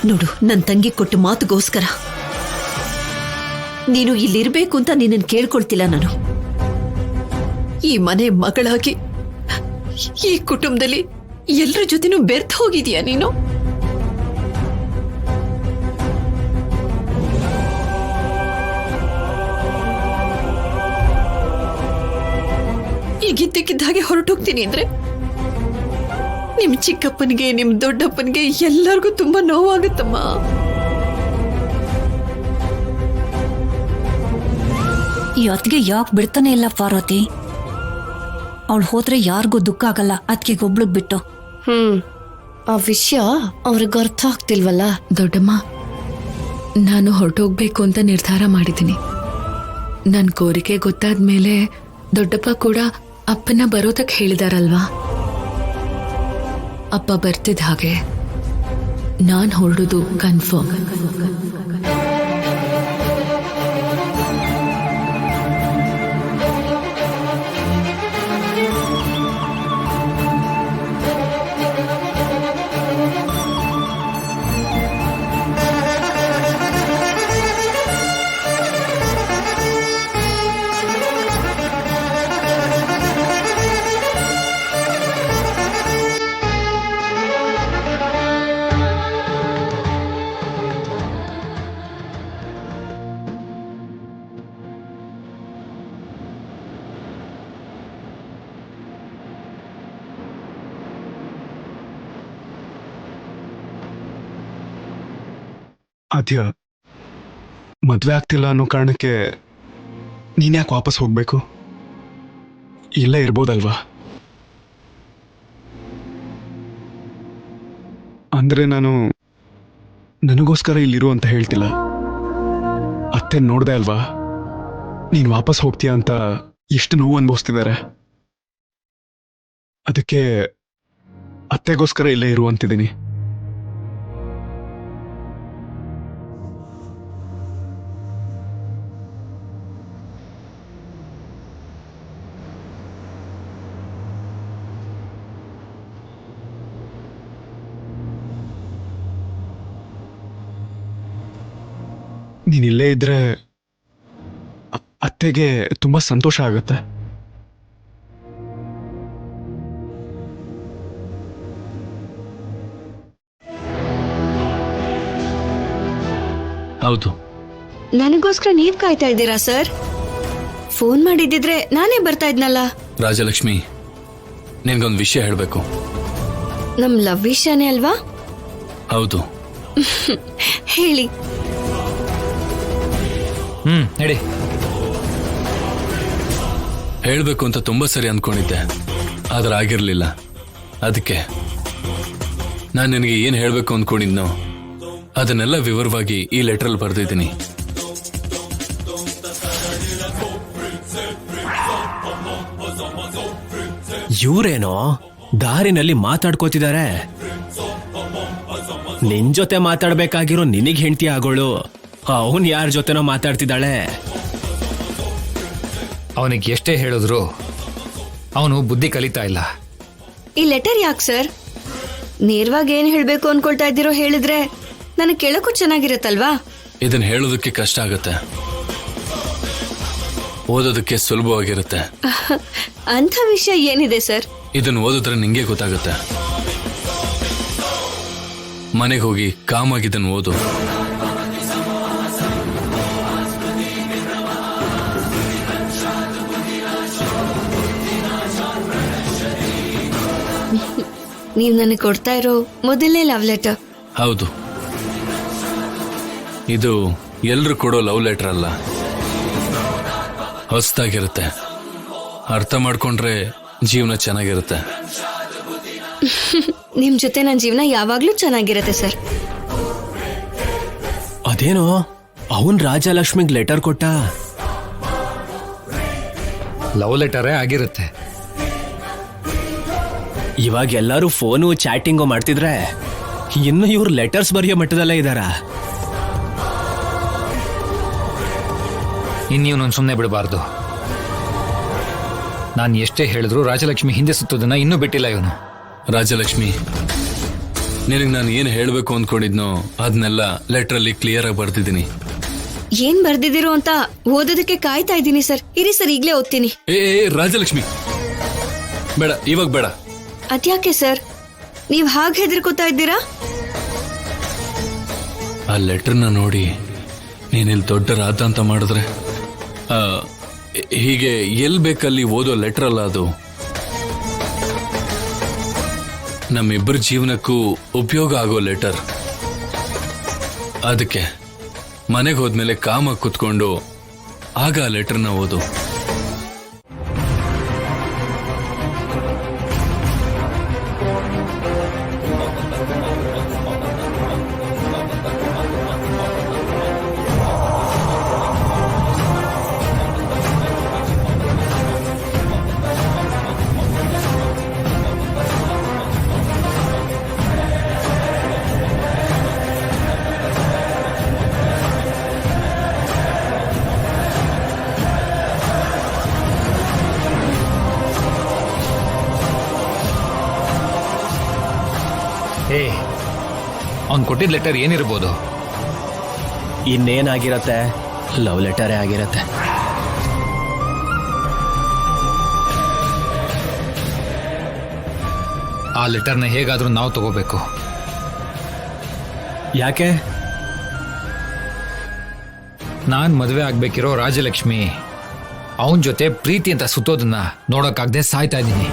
ನೋಡು, ನನ್ನ ತಂಗಿ ಕೊಟ್ಟ ಮಾತುಗೋಸ್ಕರ ನೀನು ಇಲ್ಲಿರ್ಬೇಕು ಅಂತ ನಿನ್ನನ್ನು ಕೇಳ್ಕೊಳ್ತಿಲ್ಲ ನಾನು. ಈ ಮನೆ ಮಗಳಾಗಿ ಈ ಕುಟುಂಬದಲ್ಲಿ ಎಲ್ಲರ ಜೊತೆನೂ ಬೆರ್ತು ಹೋಗಿದೀಯ ನೀನು. ಈಗಿದ್ದಕ್ಕಿದ್ದ ಹಾಗೆ ಹೊರಟೋಗ್ತೀನಿ ಅಂದ್ರೆ ನಿಮ್ ಚಿಕ್ಕಪ್ಪನಿಗೆ ನಿಮ್ ದೊಡ್ಡಪ್ಪನಿಗೆ ಎಲ್ಲರಿಗೂ ತುಂಬಾ ನೋವಾಗುತ್ತಮ್ಮ. ಈ ಅತ್ತಿಗೆ ಯಾಕೆ ಬಿಡ್ತಾನೆ ಇಲ್ಲ ಪಾರ್ವತಿ? ಅವಳು ಹೋದ್ರೆ ಯಾರಿಗೂ ದುಃಖ ಆಗಲ್ಲ, ಅತ್ತಿಗೆ ಒಬ್ಳಿಗ್ ಬಿಟ್ಟು. ಆ ವಿಷಯ ಅವ್ರಿಗೆ ಅರ್ಥ ಆಗ್ತಿಲ್ವಲ್ಲ. ದೊಡ್ಡಮ್ಮ, ನಾನು ಹೊರಟೋಗ್ಬೇಕು ಅಂತ ನಿರ್ಧಾರ ಮಾಡಿದ್ದೀನಿ. ನನ್ನ ಕೋರಿಕೆ ಗೊತ್ತಾದ್ಮೇಲೆ ದೊಡ್ಡಪ್ಪ ಕೂಡ ಅಪ್ಪನ ಬರೋದಕ್ಕೆ ಹೇಳಿದಾರಲ್ವಾ. ಅಪ್ಪ ಬರ್ತಿದ್ದ ಹಾಗೆ ನಾನು ಹೊರಡೋದು ಕನ್ಫರ್ಮ್. ಅದ್ಯ ಮದ್ವೆ ಆಗ್ತಿಲ್ಲ ಅನ್ನೋ ಕಾರಣಕ್ಕೆ ನೀನ್ಯಾಕೆ ವಾಪಸ್ ಹೋಗ್ಬೇಕು? ಇಲ್ಲೇ ಇರ್ಬೋದಲ್ವಾ? ಅಂದ್ರೆ ನಾನು ನನಗೋಸ್ಕರ ಇಲ್ಲಿರು ಅಂತ ಹೇಳ್ತಿಲ್ಲ. ಅತ್ತೆ ನೋಡ್ದೆ ಅಲ್ವಾ, ನೀನ್ ವಾಪಸ್ ಹೋಗ್ತೀಯ ಅಂತ ಎಷ್ಟು ನೋವು ಅನುಭವಿಸ್ತಿದ್ದಾರೆ. ಅದಕ್ಕೆ ಅತ್ತೆಗೋಸ್ಕರ ಇಲ್ಲೇ ಇರು ಅಂತಿದ್ದೀನಿ. ನೀನಿಲ್ಲೇ ಇದ್ರೆ ಅತ್ತೆಗೆ ತುಂಬಾ ಸಂತೋಷ ಆಗುತ್ತೆ. ಹೌದು. ನನಗೋಸ್ಕರ ನೀವ್ ಕಾಯ್ತಾ ಇದ್ದೀರಾ ಸರ್? ಫೋನ್ ಮಾಡಿದ್ದಿದ್ರೆ ನಾನೇ ಬರ್ತಾ ಇದ್ನಲ್ಲ. ರಾಜಲಕ್ಷ್ಮಿ, ನಿನ್ಗೊಂದು ವಿಷಯ ಹೇಳ್ಬೇಕು. ನಮ್ ಲವ್ ವಿಷಯನೇ ಅಲ್ವಾ? ಹೌದು. ಹೇಳಿ. ಹೇಳಿ. ಹೇಳ್ಬೇಕು ಅಂತ ತುಂಬಾ ಸರಿ ಅಂದ್ಕೊಂಡಿದ್ದೆ, ಆದ್ರೆ ಆಗಿರ್ಲಿಲ್ಲ. ಅದಕ್ಕೆ ನಾನು ನಿನಗೆ ಏನ್ ಹೇಳ್ಬೇಕು ಅಂದ್ಕೊಂಡಿದ್ನೋ ಅದನ್ನೆಲ್ಲ ವಿವರವಾಗಿ ಈ ಲೆಟರ್ ಬರೆದಿದ್ದೀನಿ. ಇವ್ರೇನೋ ದಾರಿನಲ್ಲಿ ಮಾತಾಡ್ಕೋತಿದ್ದಾರೆ. ನಿನ್ ಜೊತೆ ಮಾತಾಡ್ಬೇಕಾಗಿರೋ ನಿನಗ್ ಹೆಂಡತಿ ಆಗೋಳು ಅವನ್ ಯಾರ ಜೊತೆನೋ ಮಾತಾಡ್ತಿದ್ದಾಳೆ. ಅವನಿಗೆ ಎಷ್ಟೇ ಹೇಳಿದ್ರು ಅವನು ಬುದ್ಧಿ ಕಲಿತಾ ಇಲ್ಲ. ಈ ಲೆಟರ್ ಯಾಕೆ ಸರ್? ನೇರವಾಗಿ ಏನ್ ಹೇಳ್ಬೇಕು ಅನ್ಕೊಳ್ತಾ ಇದ್ದೀರೋ ಹೇಳಿದ್ರೆ ನನಗೆ ಕೇಳಕ್ಕೂ ಚೆನ್ನಾಗಿರತ್ತಲ್ವಾ? ಇದನ್ನ ಹೇಳೋದಕ್ಕೆ ಕಷ್ಟ ಆಗುತ್ತೆ, ಓದೋದಕ್ಕೆ ಸುಲಭವಾಗಿರುತ್ತೆ. ಅಂಥ ವಿಷಯ ಏನಿದೆ ಸರ್? ಇದನ್ನ ಓದಿದ್ರೆ ನಿಂಗೆ ಗೊತ್ತಾಗುತ್ತೆ. ಮನೆಗೆ ಹೋಗಿ ಕಾಮಾಗಿ ಇದನ್ನ ಓದು. ನೀವು ನನಗೆ ಕೊಡ್ತಾ ಇರೋ ಮೊದಲನೇ ಲವ್ ಲೆಟರ್. ಹೌದು. ಇದು ಎಲ್ರು ಕೊಡೋ ಲವ್ ಲೆಟರ್ ಅಲ್ಲ, ಹೊಸದಾಗಿರುತ್ತೆ. ಅರ್ಥ ಮಾಡ್ಕೊಂಡ್ರೆ ಜೀವನ ಚೆನ್ನಾಗಿರುತ್ತೆ. ನಿಮ್ ಜೊತೆ ನನ್ನ ಜೀವನ ಯಾವಾಗ್ಲೂ ಚೆನ್ನಾಗಿರತ್ತೆ ಸರ್. ಅದೇನೋ ಅವನ್ ರಾಜಲಕ್ಷ್ಮಿಗ್ ಲೆಟರ್ ಕೊಟ್ಟ. ಲವ್ ಲೆಟರೇ ಆಗಿರುತ್ತೆ. ಇವಾಗ ಎಲ್ಲರೂ ಫೋನು ಚಾಟಿಂಗು ಮಾಡ್ತಿದ್ರೆ ಇನ್ನು ಇವ್ರು ಲೆಟರ್ಸ್ ಬರೆಯೋ ಮಟ್ಟದಲ್ಲೇ ಇದ್ದಾರ. ಇನ್ನೀವನೊಂದು ಸುಮ್ಮನೆ ಬಿಡಬಾರ್ದು. ನಾನು ಎಷ್ಟೇ ಹೇಳಿದ್ರು ರಾಜಲಕ್ಷ್ಮಿ ಹಿಂದೆ ಸುತ್ತೋದನ್ನ ಇನ್ನೂ ಬಿಟ್ಟಿಲ್ಲ ಇವನು. ರಾಜಲಕ್ಷ್ಮಿ, ನಿನಗೆ ನಾನು ಏನು ಹೇಳಬೇಕು ಅಂದ್ಕೊಂಡಿದ್ನೋ ಅದನ್ನೆಲ್ಲ ಲೆಟ್ರಲ್ಲಿ ಕ್ಲಿಯರ್ ಆಗಿ ಬರ್ತಿದ್ದೀನಿ. ಏನ್ ಬರ್ದಿದ್ದೀರೋ ಅಂತ ಓದೋದಕ್ಕೆ ಕಾಯ್ತಾ ಇದ್ದೀನಿ ಸರ್. ಇರಿ ಸರ್, ಈಗ್ಲೇ ಓದ್ತೀನಿ. ಏ ರಾಜಲಕ್ಷ್ಮಿ, ಬೇಡ, ಇವಾಗ ಬೇಡ. ಅದ್ಯಾಕೆ ಸರ್, ನೀವ್ ಹಾಗೆ ಹೆದರ್ಕೋತಾ ಇದ್ದೀರಾ? ಆ ಲೆಟರ್ನ ನೋಡಿ ನೀನಿಲ್ಲಿ ದೊಡ್ಡ ರಾಧ ಅಂತ ಮಾಡಿದ್ರೆ, ಹೀಗೆ ಎಲ್ ಬೇಕಲ್ಲಿ ಓದೋ ಲೆಟರ್ ಅಲ್ಲ ಅದು. ನಮ್ಮಿಬ್ಬರ ಜೀವನಕ್ಕೂ ಉಪಯೋಗ ಆಗೋ ಲೆಟರ್. ಅದಕ್ಕೆ ಮನೆಗೆ ಹೋದ್ಮೇಲೆ ಕಾಮ ಕುತ್ಕೊಂಡು ಆಗ ಆ ಲೆಟರ್ನ ಓದು. ಏ, ಅವ್ನು ಕೊಟ್ಟಿದ್ದ ಲೆಟರ್ ಏನಿರ್ಬೋದು? ಇನ್ನೇನಾಗಿರತ್ತೆ, ಲವ್ ಲೆಟರೇ ಆಗಿರತ್ತೆ. ಆ ಲೆಟರ್ನ ಹೇಗಾದ್ರೂ ನಾವು ತಗೋಬೇಕು. ಯಾಕೆ? ನಾನ್ ಮದುವೆ ಆಗ್ಬೇಕಿರೋ ರಾಜಲಕ್ಷ್ಮಿ ಅವನ ಜೊತೆ ಪ್ರೀತಿ ಅಂತ ಸುತ್ತೋದನ್ನ ನೋಡೋಕ್ಕಾಗದೆ ಸಾಯ್ತಾ ಇದ್ದೀನಿ.